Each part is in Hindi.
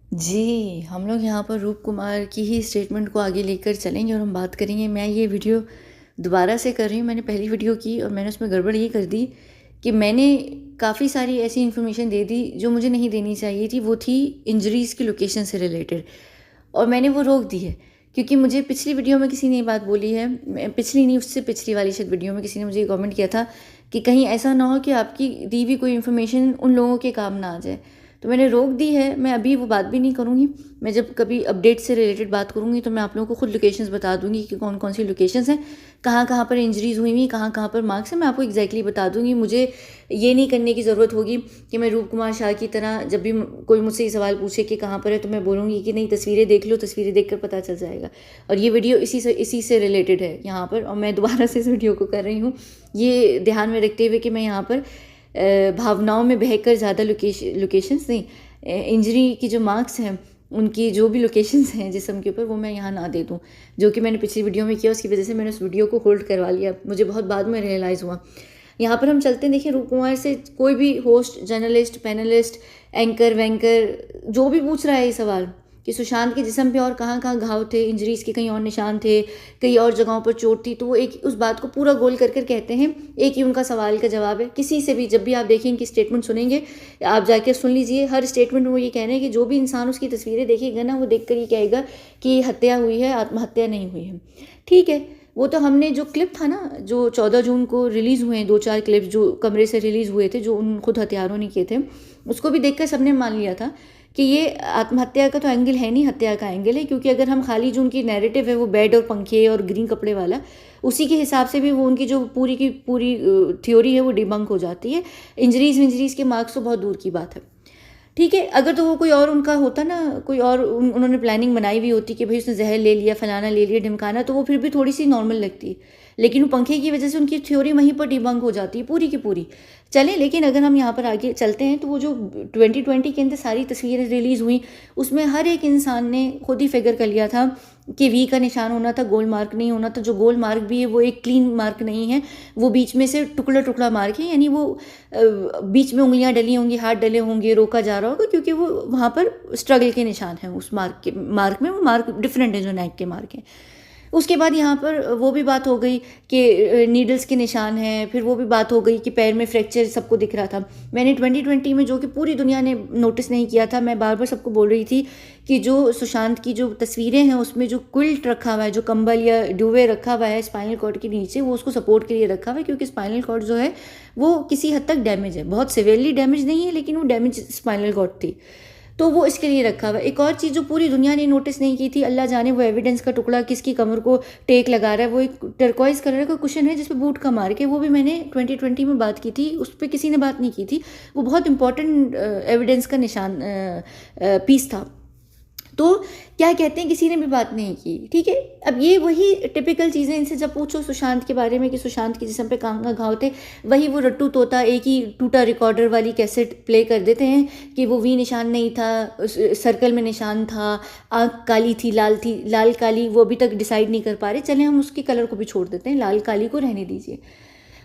जी, हम लोग यहाँ पर रूप कुमार की ही स्टेटमेंट को आगे लेकर चलेंगे और हम बात करेंगे। मैं ये वीडियो दोबारा से कर रही हूँ। मैंने पहली वीडियो की और मैंने उसमें गड़बड़ ये कर दी कि मैंने काफ़ी सारी ऐसी इन्फॉर्मेशन दे दी जो मुझे नहीं देनी चाहिए थी। वो थी इंजरीज़ की लोकेशन से रिलेटेड, और मैंने वो रोक दी है क्योंकि मुझे पिछली वीडियो में किसी ने ये बात बोली है। पिछली नहीं, उससे पिछली वाली शायद वीडियो में किसी ने मुझे कमेंट किया था कि कहीं ऐसा ना हो कि आपकी दी हुई कोई इन्फॉर्मेशन उन लोगों के काम ना आ जाए। तो मैंने रोक दी है। मैं अभी वो बात भी नहीं करूँगी। मैं जब कभी अपडेट से रिलेटेड बात करूँगी तो मैं आप लोगों को खुद लोकेशंस बता दूँगी कि कौन कौन सी लोकेशंस हैं, कहाँ कहाँ पर इंजरीज़ हुई हुई, कहाँ कहाँ पर मार्क्स हैं। मैं आपको एग्जैक्टली बता दूँगी। मुझे ये नहीं करने की ज़रूरत होगी कि मैं रूप कुमार शाह की तरह जब भी कोई मुझसे ये सवाल पूछे कि कहाँ पर है तो मैं बोलूँगी कि नहीं, तस्वीरें देख लो, तस्वीरें देख कर पता चल जाएगा। और ये वीडियो इसी से रिलेटेड है यहाँ पर, और मैं दोबारा से इस वीडियो को कर रही हूँ ये ध्यान में रखते हुए कि मैं यहाँ पर भावनाओं में बहकर ज़्यादा लोकेशंस नहीं, इंजरी की जो मार्क्स हैं उनकी जो भी लोकेशंस हैं जिस्म के ऊपर, वो मैं यहाँ ना दे दूँ, जो कि मैंने पिछली वीडियो में किया। उसकी वजह से मैंने उस वीडियो को होल्ड करवा लिया। मुझे बहुत बाद में रियलाइज़ हुआ। यहाँ पर हम चलते हैं। देखिए, रूप कुमार से कोई भी होस्ट, जर्नलिस्ट, पैनलिस्ट, एंकर वैंकर जो भी पूछ रहा है ये सवाल कि सुशांत के जिस्म पे और कहाँ कहाँ घाव थे, इंजरीज़ के कहीं और निशान थे, कई और जगहों पर चोट थी, तो वो एक उस बात को पूरा गोल कर कहते हैं। एक ही उनका सवाल का जवाब है। किसी से भी जब भी आप देखें इनकी स्टेटमेंट सुनेंगे, आप जाके सुन लीजिए। हर स्टेटमेंट में वो ये कह रहे हैं कि जो भी इंसान उसकी तस्वीरें देखेगा ना, वो देख कर ये कहेगा कि हत्या हुई है, आत्महत्या नहीं हुई है। ठीक है, वो तो हमने जो क्लिप था ना, जो 14 जून को रिलीज़ हुए हैं, 2-4 क्लिप्स जो कमरे से रिलीज़ हुए थे, जो उन खुद हत्यारों ने किए थे, उसको भी देखकर सबने मान लिया था कि ये आत्महत्या का तो एंगल है नहीं, हत्या का एंगल है। क्योंकि अगर हम खाली जो उनकी नैरेटिव है वो बेड और पंखे और ग्रीन कपड़े वाला, उसी के हिसाब से भी वो उनकी जो पूरी की पूरी थ्योरी है वो डिबंक हो जाती है। इंजरीज़ के मार्क्स तो बहुत दूर की बात है। ठीक है, अगर तो वो कोई और उनका होता ना, कोई और उन्होंने प्लानिंग बनाई हुई होती कि भाई उसने जहर ले लिया, फलाना ले लिया, ढिमकाना, तो वो फिर भी थोड़ी सी नॉर्मल लगती। लेकिन वो पंखे की वजह से उनकी थ्योरी वहीं पर डिबंक हो जाती है पूरी की पूरी। चलें, लेकिन अगर हम यहाँ पर आगे चलते हैं तो वो जो 2020 के अंदर सारी तस्वीरें रिलीज़ हुई, उसमें हर एक इंसान ने खुद ही फिगर कर लिया था कि वी का निशान होना था, गोल मार्क नहीं होना था। जो गोल मार्क भी है वो एक क्लीन मार्क नहीं है, वो बीच में से टुकड़ा टुकड़ा मार्क है। यानी वो बीच में उंगलियां डली होंगी, हाथ डले होंगे, रोका जा रहा होगा, क्योंकि वो वहाँ पर स्ट्रगल के निशान हैं। उस मार्क में वो मार्क डिफरेंट है जो नेक के मार्क हैं। उसके बाद यहाँ पर वो भी बात हो गई कि नीडल्स के निशान हैं। फिर वो भी बात हो गई कि पैर में फ्रैक्चर सबको दिख रहा था। मैंने 2020 में, जो कि पूरी दुनिया ने नोटिस नहीं किया था, मैं बार बार सबको बोल रही थी कि जो सुशांत की जो तस्वीरें हैं उसमें जो क्विल्ट रखा हुआ है, जो कंबल या डुवे रखा हुआ है स्पाइनल कॉर्ड के नीचे, वो उसको सपोर्ट के लिए रखा हुआ है। क्योंकि स्पाइनल कॉर्ड जो है वो किसी हद तक डैमेज है, बहुत सिवियरली डैमेज नहीं है, लेकिन वो डैमेज स्पाइनल कॉर्ड थी, तो वो इसके लिए रखा हुआ है। एक और चीज़ जो पूरी दुनिया ने नोटिस नहीं की थी, अल्लाह जाने वो एविडेंस का टुकड़ा किसकी कमर को टेक लगा रहा है। वो एक टर्कोइज कलर का कुशन है जिस पे बूट का मार्क है। वो भी मैंने 2020 में बात की थी, उस पर किसी ने बात नहीं की थी। वो बहुत इंपॉर्टेंट एविडेंस का निशान पीस था। तो क्या कहते हैं, किसी ने भी बात नहीं की। ठीक है, अब ये वही टिपिकल चीज़ें, इनसे जब पूछो सुशांत के बारे में कि सुशांत के जिस्म पे कहाँ कहाँ घाव थे, वही वो रट्टू तोता एक ही टूटा रिकॉर्डर वाली कैसेट प्ले कर देते हैं कि वो वी निशान नहीं था, सर्कल में निशान था, आँख काली थी, लाल थी, लाल काली वो अभी तक डिसाइड नहीं कर पा रहे। चलें, हम उसके कलर को भी छोड़ देते हैं, लाल काली को रहने दीजिए।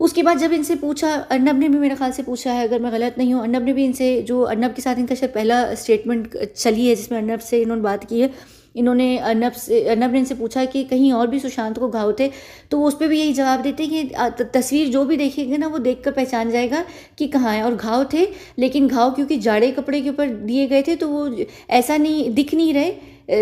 उसके बाद जब इनसे पूछा, अर्नब ने भी मेरे ख्याल से पूछा है, अगर मैं गलत नहीं हूँ, अर्नब ने भी इनसे, जो अर्नब के साथ इनका शायद पहला स्टेटमेंट चली है जिसमें अर्नब से इन्होंने बात की है, इन्होंने अर्नब ने इनसे पूछा कि कहीं और भी सुशांत को घाव थे, तो वो उस पर भी यही जवाब देते हैं कि तस्वीर जो भी देखेंगे ना वो देख कर पहचान जाएगा कि कहाँ है। और घाव थे, लेकिन घाव क्योंकि जाड़े कपड़े के ऊपर दिए गए थे तो वो ऐसा नहीं दिख नहीं रहे,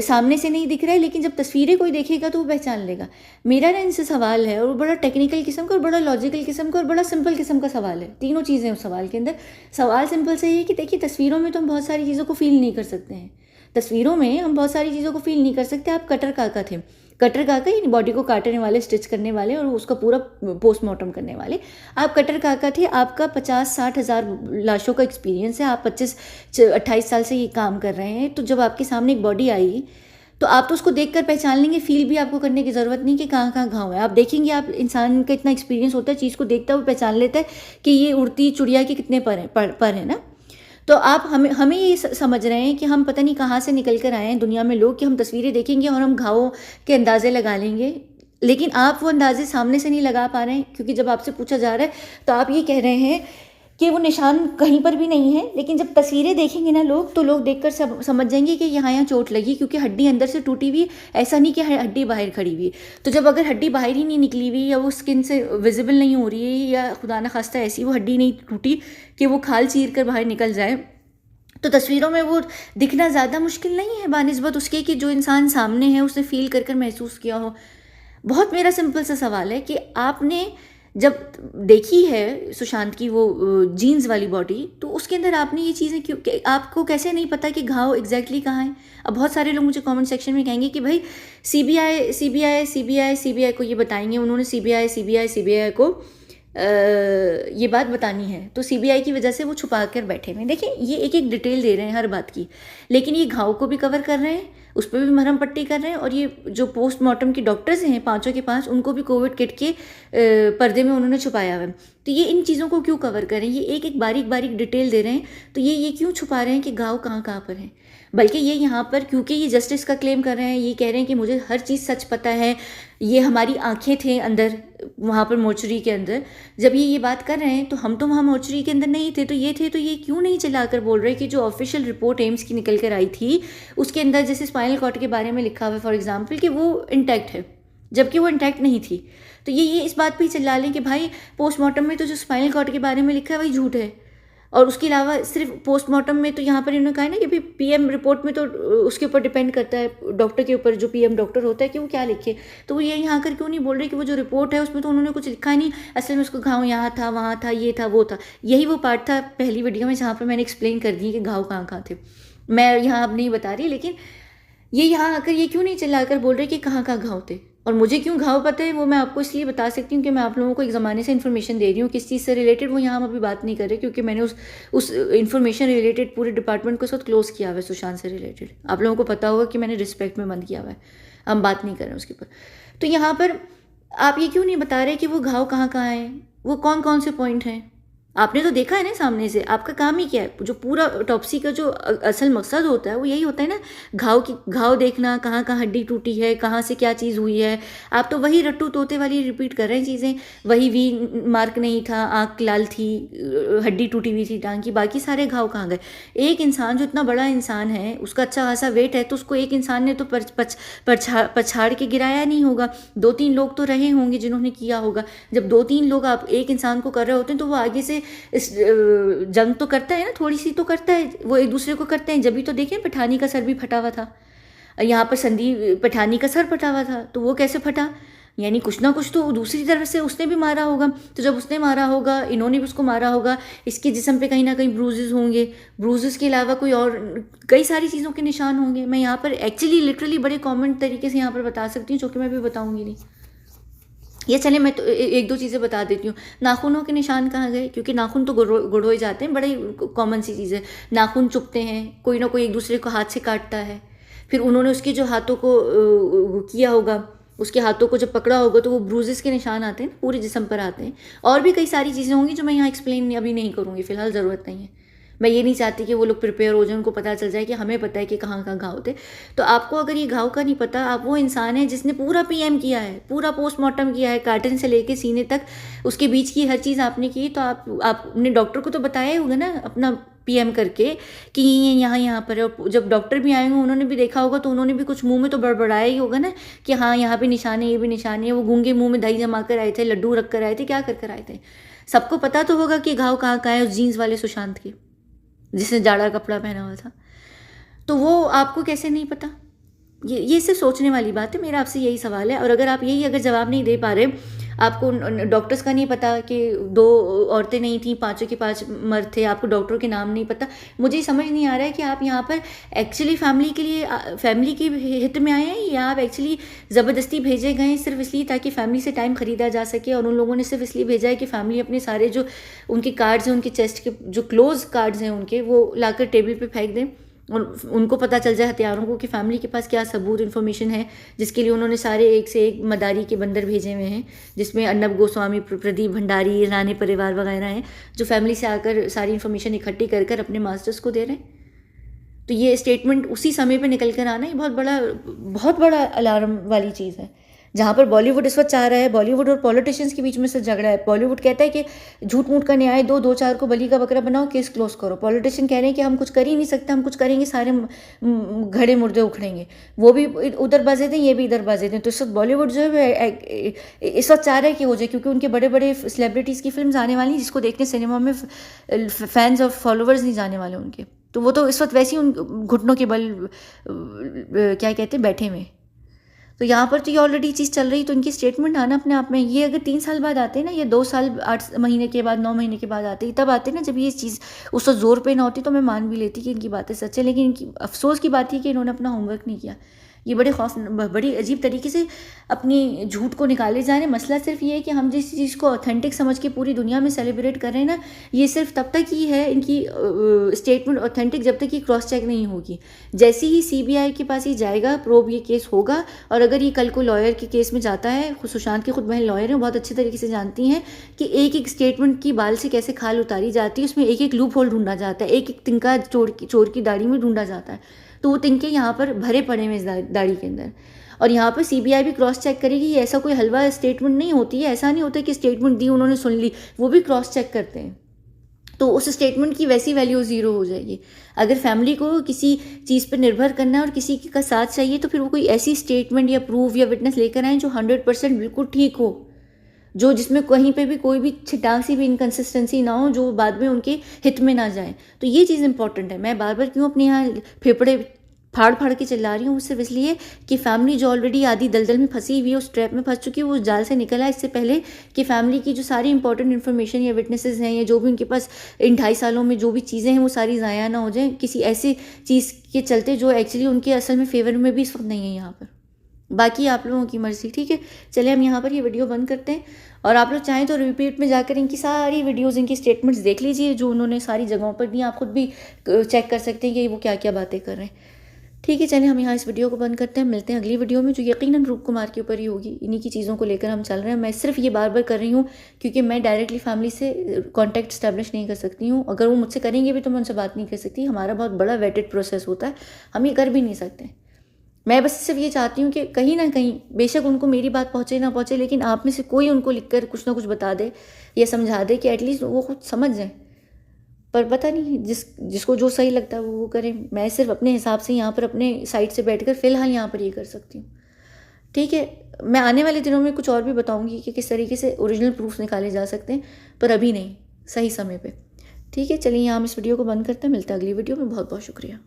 सामने से नहीं दिख रहा है, लेकिन जब तस्वीरें कोई देखेगा तो वो पहचान लेगा। मेरा ना इनसे सवाल है, और बड़ा टेक्निकल किस्म का, और बड़ा लॉजिकल किस्म का, और बड़ा सिंपल किस्म का सवाल है। तीनों चीज़ें उस सवाल के अंदर। सवाल सिंपल से ये कि देखिए, तस्वीरों में तो हम बहुत सारी चीज़ों को फील नहीं कर सकते हैं। तस्वीरों में हम बहुत सारी चीज़ों को फील नहीं कर सकते। आप कटर काका थे, कटर काका यानी बॉडी को काटने वाले, स्टिच करने वाले और उसका पूरा पोस्टमार्टम करने वाले। आप कटर काका थे, आपका 50-60 हज़ार लाशों का एक्सपीरियंस है, आप 25-28 साल से ये काम कर रहे हैं। तो जब आपके सामने एक बॉडी आई तो आप तो उसको देखकर पहचान लेंगे, फील भी आपको करने की ज़रूरत नहीं कि कहाँ कहाँ घाव है। आप देखेंगे, आप इंसान का इतना एक्सपीरियंस होता है, चीज़ को देखता है, वो पहचान लेता है कि ये उड़ती चिड़िया के कितने पर है ना। तो आप हमें ये समझ रहे हैं कि हम पता नहीं कहाँ से निकल कर आए हैं दुनिया में लोग, कि हम तस्वीरें देखेंगे और हम घावों के अंदाजे लगा लेंगे। लेकिन आप वो अंदाजे सामने से नहीं लगा पा रहे हैं, क्योंकि जब आपसे पूछा जा रहा है तो आप ये कह रहे हैं कि वो निशान कहीं पर भी नहीं है, लेकिन जब तस्वीरें देखेंगे ना लोग, तो लोग देखकर समझ जाएंगे कि यहाँ चोट लगी, क्योंकि हड्डी अंदर से टूटी हुई, ऐसा नहीं कि हड्डी बाहर खड़ी हुई। तो जब अगर हड्डी बाहर ही नहीं निकली हुई, या वो स्किन से विजिबल नहीं हो रही है, या खुदा न खास्ता ऐसी वो हड्डी नहीं टूटी कि वो खाल चीर कर बाहर निकल जाए, तो तस्वीरों में वो दिखना ज़्यादा मुश्किल नहीं है बानिस्बत उसके कि जो इंसान सामने है उसने फील कर कर महसूस किया हो। बहुत मेरा सिंपल सा सवाल है कि आपने जब देखी है सुशांत की वो जीन्स वाली बॉडी, तो उसके अंदर आपने ये चीज़ें क्यों, आपको कैसे नहीं पता कि घाव एग्जैक्टली कहाँ है? अब बहुत सारे लोग मुझे कमेंट सेक्शन में कहेंगे कि भाई सीबीआई को ये बताएंगे, उन्होंने सीबीआई को ये बात बतानी है, तो सीबीआई की वजह से वो छुपा कर बैठे हुए। देखिए, ये एक एक डिटेल दे रहे हैं हर बात की, लेकिन ये घाव को भी कवर कर रहे हैं, उस पर भी मरहम पट्टी कर रहे हैं, और ये जो पोस्टमार्टम के डॉक्टर्स हैं पांचों के पांच, उनको भी कोविड किट के पर्दे में उन्होंने छुपाया हुआ है। तो ये इन चीज़ों को क्यों कवर कर रहे हैं? ये एक एक बारीक बारीक डिटेल दे रहे हैं, तो ये क्यों छुपा रहे हैं कि घाव कहाँ कहाँ पर है? बल्कि ये यहाँ पर क्योंकि ये जस्टिस का क्लेम कर रहे हैं, ये कह रहे हैं कि मुझे हर चीज़ सच पता है, ये हमारी आंखें थे अंदर वहाँ पर मोर्चरी के अंदर, जब ये बात कर रहे हैं, तो हम तो वहाँ मोर्चरी के अंदर नहीं थे, तो ये क्यों नहीं चलाकर बोल रहे कि जो ऑफिशियल रिपोर्ट एम्स की निकल कर आई थी उसके अंदर जैसे स्पाइनल कॉर्ड के बारे में लिखा हुआ है फॉर एग्जाम्पल कि वो इंटैक्ट है, जबकि वो इंटैक्ट नहीं थी। तो ये इस बात पर ही चिल्ला लें कि भाई पोस्टमार्टम में तो जो स्पाइनल कॉर्ड के बारे में लिखा है वही झूठ है, और उसके अलावा सिर्फ पोस्टमार्टम में तो यहाँ पर इन्होंने कहा है ना कि पीएम रिपोर्ट में तो उसके ऊपर डिपेंड करता है डॉक्टर के ऊपर, जो पीएम डॉक्टर होता है कि वो क्या लिखे। तो वो ये यहाँ कर क्यों नहीं बोल रहे कि वो जो रिपोर्ट है उसमें तो उन्होंने कुछ लिखा ही नहीं, असल में उसको घाव यहाँ था, वहाँ था, ये था, वो था। यही वो पार्ट था पहली वीडियो में जहाँ पर मैंने एक्सप्लेन कर दी कि घाव कहाँ कहाँ थे। मैं यहाँ अब नहीं बता रही, लेकिन ये यहाँ आकर ये क्यों नहीं चिल्लाकर बोल रहे कि कहाँ कहाँ घाव थे। और मुझे क्यों घाव पता है वो मैं आपको इसलिए बता सकती हूँ कि मैं आप लोगों को एक ज़माने से इन्फॉर्मेशन दे रही हूँ, किस चीज़ से रिलेटेड वो यहाँ हम अभी बात नहीं कर रहे, क्योंकि मैंने उस इन्फॉर्मेशन रिलेटेड पूरे डिपार्टमेंट को उस वक्त क्लोज किया हुआ है सुशांत से रिलेटेड। आप लोगों को पता होगा कि मैंने रिस्पेक्ट में बंद किया हुआ है, हम बात नहीं कर रहे हैं उसके ऊपर। तो यहाँ पर आप ये क्यों नहीं बता रहे कि वो घाव कहाँ कहाँ है, वो कौन कौन से पॉइंट हैं? आपने तो देखा है ना सामने से, आपका काम ही क्या है? जो पूरा ऑटोप्सी का जो असल मकसद होता है वो यही होता है ना, घाव देखना, कहाँ कहाँ हड्डी टूटी है, कहाँ से क्या चीज़ हुई है। आप तो वही रट्टू तोते वाली रिपीट कर रहे हैं चीज़ें, वही वी मार्क नहीं था, आँख लाल थी, हड्डी टूटी हुई थी टांग की, बाकी सारे घाव कहाँ गए? एक इंसान जो इतना बड़ा इंसान है, उसका अच्छा खासा वेट है, तो उसको एक इंसान ने तो पछाड़ के गिराया नहीं होगा, 2-3 लोग तो रहे होंगे जिन्होंने किया होगा। जब 2-3 लोग आप एक इंसान को कर रहे होते हैं तो वो आगे से इस जंग तो करता है ना, थोड़ी सी तो करता है, वो एक दूसरे को करते हैं। जब भी तो देखें पठानी का सर भी फटा हुआ था, यहाँ पर संदीप पठानी का सर फटा हुआ था, तो वो कैसे फटा? यानी कुछ ना कुछ तो दूसरी तरफ से उसने भी मारा होगा। तो जब उसने मारा होगा, इन्होंने भी उसको मारा होगा, इसके जिस्म पे कहीं ना कहीं ब्रूजेस होंगे, ब्रूजेस के अलावा कोई और कई सारी चीज़ों के निशान होंगे। मैं यहाँ पर एक्चुअली लिटरली बड़े कॉमन तरीके से यहाँ पर बता सकती हूँ, जो कि मैं भी बताऊँगी नहीं। ये चले मैं तो एक दो चीज़ें बता देती हूँ। नाखूनों के निशान कहाँ गए? क्योंकि नाखून तो गुड़ोए जाते हैं, बड़ी कॉमन सी चीज़ है। नाखून चुभते हैं, कोई ना कोई एक दूसरे को हाथ से काटता है, फिर उन्होंने उसके जो हाथों को किया होगा, उसके हाथों को जब पकड़ा होगा तो वो ब्रूजेस के निशान आते हैं, पूरे जिस्म पर आते हैं। और भी कई सारी चीज़ें होंगी जो मैं यहाँ एक्सप्लेन अभी नहीं करूँगी, फिलहाल ज़रूरत नहीं है। मैं ये नहीं चाहती कि वो लोग प्रिपेयर हो जाए, उनको पता चल जाए कि हमें पता है कि कहाँ कहाँ घाव थे। तो आपको अगर ये घाव का नहीं पता, आप वो इंसान है जिसने पूरा पीएम किया है, पूरा पोस्टमार्टम किया है, कार्टन से लेके सीने तक उसके बीच की हर चीज़ आपने की, तो आपने डॉक्टर को तो बताया ही होगा ना अपना पीएम करके कि ये यहाँ पर है। और जब डॉक्टर भी आए होंगे उन्होंने भी देखा होगा, तो उन्होंने भी कुछ मुंह में तो बड़बड़ाया ही होगा ना कि हाँ यहाँ पे निशान है, ये भी निशान है। वो गूंगे मुंह में दही जमा कर आए थे, लड्डू रख कर आए थे, क्या कर आए थे? सबको पता तो होगा कि घाव कहाँ कहाँ है उस जीन्स वाले सुशांत के, जिसने जाड़ा कपड़ा पहना हुआ था। तो वो आपको कैसे नहीं पता? ये सिर्फ सोचने वाली बात है। मेरा आपसे यही सवाल है, और अगर आप अगर जवाब नहीं दे पा रहे, आपको डॉक्टर्स का नहीं पता कि 2 औरतें नहीं थी, 5 के 5 मर्द थे, आपको डॉक्टर के नाम नहीं पता, मुझे समझ नहीं आ रहा है कि आप यहाँ पर एक्चुअली फैमिली के हित में आए हैं, या आप एक्चुअली ज़बरदस्ती भेजे गए सिर्फ इसलिए ताकि फैमिली से टाइम ख़रीदा जा सके। और उन लोगों ने सिर्फ इसलिए भेजा है कि फैमिली अपने सारे जो उनके कार्ड्स हैं, उनके चेस्ट के जो क्लोज कार्ड्स हैं उनके, वो लाकर टेबल पे फेंक दें, और उनको पता चल जाए हत्यारों को कि फैमिली के पास क्या सबूत इन्फॉर्मेशन है, जिसके लिए उन्होंने सारे एक से एक मदारी के बंदर भेजे हुए हैं, जिसमें अर्नब गोस्वामी, प्रदीप भंडारी, राणे परिवार वगैरह हैं, जो फैमिली से आकर सारी इन्फॉर्मेशन इकट्ठी कर अपने मास्टर्स को दे रहे हैं। तो ये स्टेटमेंट उसी समय पे निकल कर आना, ये बहुत बड़ा अलार्म वाली चीज़ है। जहाँ पर बॉलीवुड इस वक्त चाह रहा है, बॉलीवुड और पॉलिटिशियंस के बीच में से झगड़ा है। बॉलीवुड कहता है कि झूठ मूठ का न्याय दो, 2-4 को बली का बकरा बनाओ, केस क्लोज करो। पॉलिटिशियन कह रहे हैं कि हम कुछ कर ही नहीं सकते, हम कुछ करेंगे सारे घड़े मुर्दे उखड़ेंगे। वो भी उधर बाजे दें, ये भी इधर बाजे दें। तो इस वक्त बॉलीवुड जो है इस वक्त चाह रहा है कि हो जाए, क्योंकि उनके बड़े बड़े सेलिब्रिटीज़ की फिल्म आने वाली हैं जिसको देखने सिनेमा में फैंस और फॉलोवर्स नहीं जाने वाले उनके। तो वो तो इस वक्त वैसे ही उन घुटनों के बल क्या कहते हैं बैठे हुए। तो यहाँ पर तो ये ऑलरेडी चीज़ चल रही, तो इनकी स्टेटमेंट आना अपने आप में, ये अगर 3 साल बाद आते हैं ना, ये 2 साल 8 महीने के बाद, 9 महीने के बाद आते हैं, तब आते हैं ना जब ये चीज़ उस वक्त ज़ोर पे ना होती, तो मैं मान भी लेती कि इनकी बातें सच है। लेकिन इनकी अफसोस की बात है कि इन्होंने अपना होमवर्क नहीं किया। ये बड़ी अजीब तरीके से अपनी झूठ को निकाले जा रहे हैं। मसला सिर्फ ये है कि हम जिस चीज़ को ऑथेंटिक समझ के पूरी दुनिया में सेलिब्रेट कर रहे हैं ना, ये सिर्फ तब तक ही है इनकी स्टेटमेंट ऑथेंटिक जब तक ये क्रॉस चेक नहीं होगी। जैसे ही CBI के पास ये जाएगा, प्रोब ये केस होगा, और अगर ये कल को लॉयर के केस में जाता है, सुशांत की खुद बहन लॉयर है, बहुत अच्छे तरीके से जानती हैं कि एक एक स्टेटमेंट की बाल से कैसे खाल उतारी जाती है, उसमें एक एक लूप होल ढूंढा जाता है, एक एक तिनका चोर की दाढ़ी में ढूंढा जाता है। तो वो तिनके यहाँ पर भरे पड़े हुए इस दाढ़ी के अंदर। और यहाँ पर CBI भी क्रॉस चेक करेगी। ये ऐसा कोई हलवा स्टेटमेंट नहीं होती है, ऐसा नहीं होता कि स्टेटमेंट दी उन्होंने सुन ली, वो भी क्रॉस चेक करते हैं। तो उस स्टेटमेंट की वैसी वैल्यू ज़ीरो हो जाएगी। अगर फैमिली को किसी चीज़ पर निर्भर करना है और किसी का साथ चाहिए, तो फिर वो कोई ऐसी स्टेटमेंट या प्रूफ या विटनेस लेकर आए जो 100% बिल्कुल ठीक हो, जो जिसमें कहीं पे भी कोई भी छिटाक सी भी इनकन्सिस्टेंसी ना हो, जो बाद में उनके हित में ना जाए। तो ये चीज़ इंपॉर्टेंट है। मैं बार बार क्यों अपने यहाँ फेफड़े फाड़ फाड़ के चिल्ला रही हूँ, सिर्फ इसलिए कि फैमिली जो ऑलरेडी आधी दलदल में फंसी हुई है, उस ट्रैप में फंस चुकी है, वो उस जाल से निकला है इससे पहले कि फैमिली की जो सारी इंपॉर्टेंट इन्फॉर्मेशन या विटनेसेस हैं, या जो भी उनके पास इन 2.5 सालों में जो भी चीज़ें हैं, वो सारी ज़ाया ना हो जाए किसी ऐसी चीज़ के चलते जो एक्चुअली उनके असल में फेवर में भी इस वक्त नहीं है यहाँ पर। बाकी आप लोगों की मर्ज़ी, ठीक है। चलिए हम यहाँ पर ये वीडियो बंद करते हैं, और आप लोग चाहें तो रिपीट में जाकर इनकी सारी वीडियोज़, इनकी स्टेटमेंट्स देख लीजिए जो उन्होंने सारी जगहों पर दी। आप खुद भी चेक कर सकते हैं कि वो क्या क्या बातें कर रहे हैं, ठीक है। चलिए हम यहाँ इस वीडियो को बंद करते हैं, मिलते हैं अगली वीडियो में जो यकीनन रूप कुमार के ऊपर ही होगी। इन्हीं की चीज़ों को लेकर हम चल रहे हैं। मैं सिर्फ ये बार बार कर रही हूँ क्योंकि मैं डायरेक्टली फैमिली से कॉन्टैक्ट स्टैब्लिश नहीं कर सकती हूँ। अगर वो मुझसे करेंगे भी तो मैं उनसे बात नहीं कर सकती। हमारा बहुत बड़ा वेटेड प्रोसेस होता है, हम ये कर भी नहीं सकते। मैं बस सिर्फ ये चाहती हूँ कि कहीं ना कहीं बेशक उनको मेरी बात पहुँचे ना पहुँचे, लेकिन आप में से कोई उनको लिखकर कुछ ना कुछ बता दे या समझा दे कि एटलीस्ट वो खुद समझ जाए। पर पता नहीं जिसको जो सही लगता है वो करे। मैं सिर्फ अपने हिसाब से यहाँ पर अपने साइड से बैठकर फ़िलहाल यहाँ पर ये कर सकती हूँ, ठीक है। मैं आने वाले दिनों में कुछ और भी बताऊँगी कि किस तरीके से ओरिजिनल प्रूफ निकाले जा सकते हैं, पर अभी नहीं, सही समय पर, ठीक है। चलिए यहाँ हम इस वीडियो को बंद करते हैं, मिलते हैं अगली वीडियो में। बहुत बहुत शुक्रिया।